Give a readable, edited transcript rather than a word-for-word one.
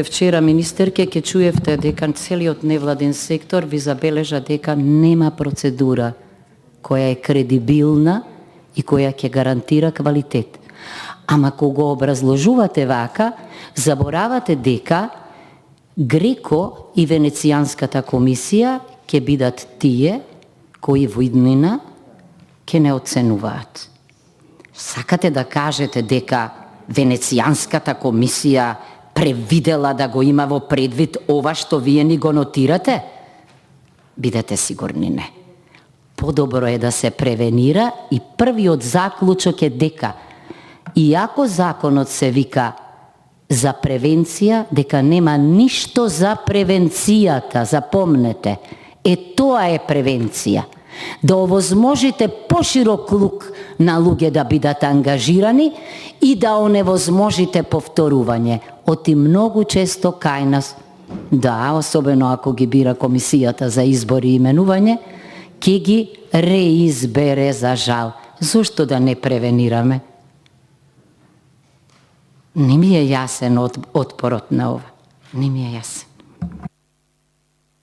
Вчера, министерке, ке чуевте дека целиот невладен сектор ви забележа дека нема процедура која е кредибилна и која ќе гарантира квалитет. Ама кога го образложувате вака, заборавате дека Греко и Венецијанската комисија ќе бидат тие кои во иднина ќе не оценуваат. Сакате да кажете дека Венецијанската комисија превидела да го има во предвид ова што вие ни го нотирате? Бидете сигурни не. Подобро е да се превенира и првиот заклучок е дека иако законот се вика за превенција, дека нема ништо за превенцијата, запомнете. Тоа е превенција. Да овозможите поширок круг на луѓе да бидат ангажирани и да оневозможите повторување. Оти многу често кај нас, да, особено ако ги бира комисијата за избори и именување, ќе ги реизбере за жал. Зошто да не превенираме? Не ми е јасен отпорот на ова. Не ми е јасен.